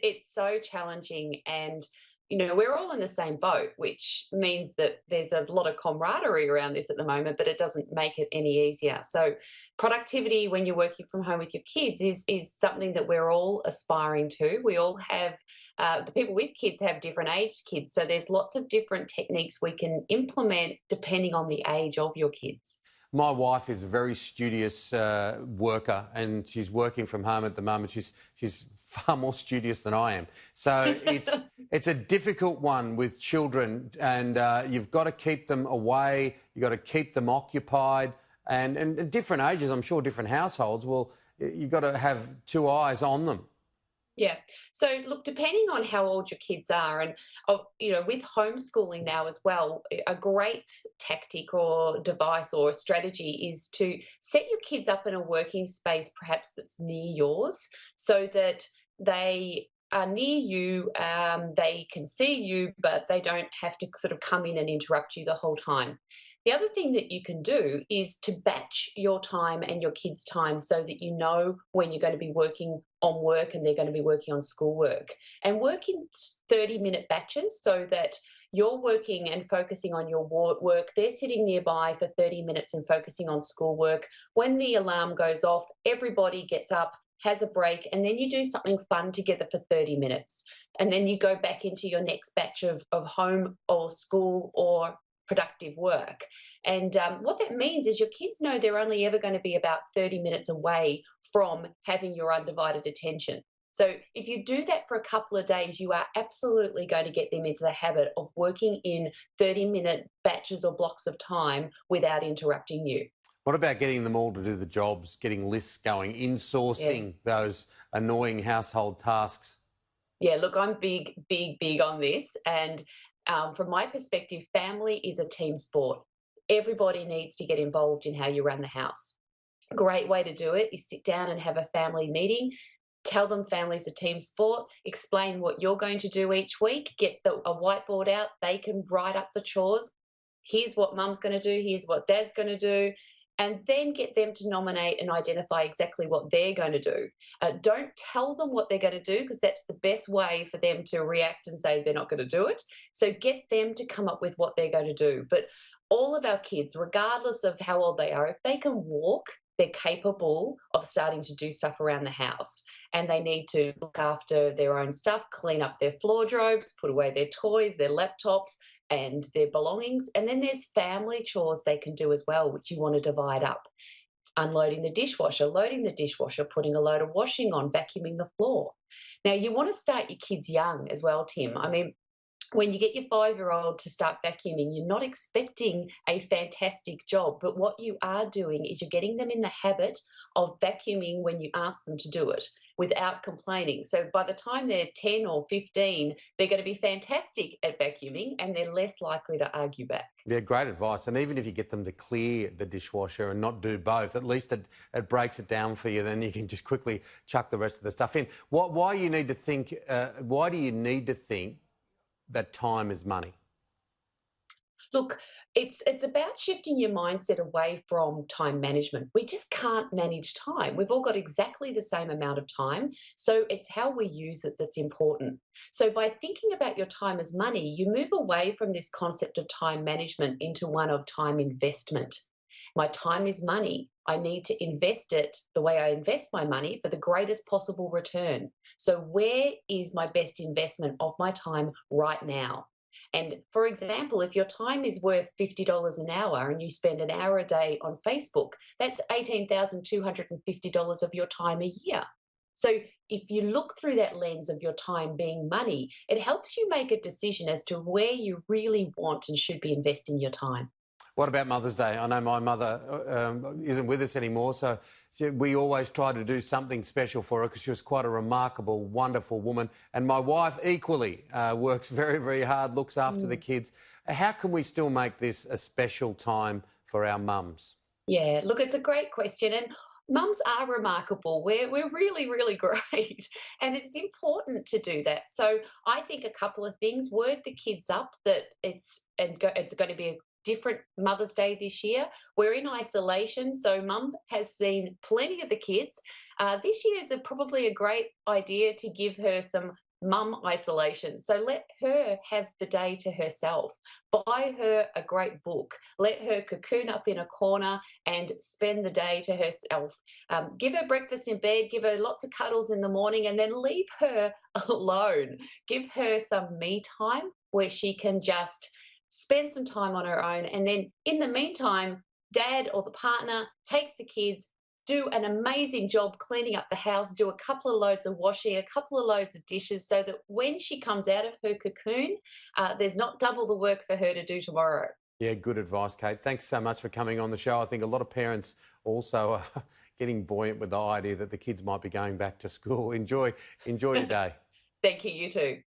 It's so challenging, and we're all in the same boat, which means that there's a lot of camaraderie around this at the moment, but it doesn't make it any easier. So productivity when you're working from home with your kids is something that we're all aspiring to. We all have the people with kids have different aged kids, so there's lots of different techniques we can implement depending on the age of your kids. My wife is a very studious worker, and she's working from home at the moment. She's far more studious than I am. So it's a difficult one with children, and you've got to keep them away. You've got to keep them occupied, and at different ages, I'm sure different households will. You've got to have two eyes on them. Yeah. So look, depending on how old your kids are, and with homeschooling now as well, a great tactic or device or strategy is to set your kids up in a working space, perhaps that's near yours, so that they are near you, they can see you, but they don't have to sort of come in and interrupt you the whole time. The other thing that you can do is to batch your time and your kids' time so that you know when you're going to be working on work and they're going to be working on schoolwork. And work in 30-minute batches so that you're working and focusing on your work. They're sitting nearby for 30 minutes and focusing on schoolwork. When the alarm goes off, everybody gets up, has a break, and then you do something fun together for 30 minutes. And then you go back into your next batch of home or school or productive work. And what that means is your kids know they're only ever going to be about 30 minutes away from having your undivided attention. So if you do that for a couple of days, you are absolutely going to get them into the habit of working in 30-minute batches or blocks of time without interrupting you. What about getting them all to do the jobs, getting lists going, insourcing those annoying household tasks? Yeah, look, I'm big on this. And from my perspective, family is a team sport. Everybody needs to get involved in how you run the house. A great way to do it is sit down and have a family meeting. Tell them family's a team sport. Explain what you're going to do each week. Get a whiteboard out. They can write up the chores. Here's what mum's going to do. Here's what dad's going to do. And then get them to nominate and identify exactly what they're going to do. Don't tell them what they're going to do, because that's the best way for them to react and say they're not going to do it. So get them to come up with what they're going to do. But all of our kids, regardless of how old they are, if they can walk, they're capable of starting to do stuff around the house. And they need to look after their own stuff, clean up their floor droves, put away their toys, their laptops, and their belongings. And then there's family chores they can do as well, which you want to divide up. Unloading the dishwasher, loading the dishwasher, putting a load of washing on, vacuuming the floor. Now, you want to start your kids young as well, Tim. I mean, when you get your 5-year-old to start vacuuming, you're not expecting a fantastic job, but what you are doing is you're getting them in the habit of vacuuming when you ask them to do it without complaining. So by the time they're 10 or 15, they're going to be fantastic at vacuuming and they're less likely to argue back. Yeah, great advice. And even if you get them to clear the dishwasher and not do both, at least it breaks it down for you. Then you can just quickly chuck the rest of the stuff in. Why do you need to think that time is money? Look, it's about shifting your mindset away from time management. We just can't manage time. We've all got exactly the same amount of time. So it's how we use it that's important. So by thinking about your time as money, you move away from this concept of time management into one of time investment. My time is money. I need to invest it the way I invest my money for the greatest possible return. So where is my best investment of my time right now? And for example, if your time is worth $50 an hour and you spend an hour a day on Facebook, that's $18,250 of your time a year. So if you look through that lens of your time being money, it helps you make a decision as to where you really want and should be investing your time. What about Mother's Day? I know my mother isn't with us anymore, so we always try to do something special for her because she was quite a remarkable, wonderful woman. And my wife equally works very, very hard, looks after the kids. How can we still make this a special time for our mums? Yeah, look, it's a great question. And mums are remarkable. We're really, really great. And it's important to do that. So I think a couple of things. Word the kids up that it's going to be different Mother's Day this year. We're in isolation, so mum has seen plenty of the kids. This year is probably a great idea to give her some mum isolation. So let her have the day to herself. Buy her a great book. Let her cocoon up in a corner and spend the day to herself. Give her breakfast in bed, give her lots of cuddles in the morning, and then leave her alone. Give her some me time where she can just spend some time on her own. And then in the meantime, dad or the partner takes the kids, do an amazing job cleaning up the house, do a couple of loads of washing, a couple of loads of dishes, so that when she comes out of her cocoon, there's not double the work for her to do tomorrow. Yeah, good advice, Kate. Thanks so much for coming on the show. I think a lot of parents also are getting buoyant with the idea that the kids might be going back to school. Enjoy your day. Thank you, you too.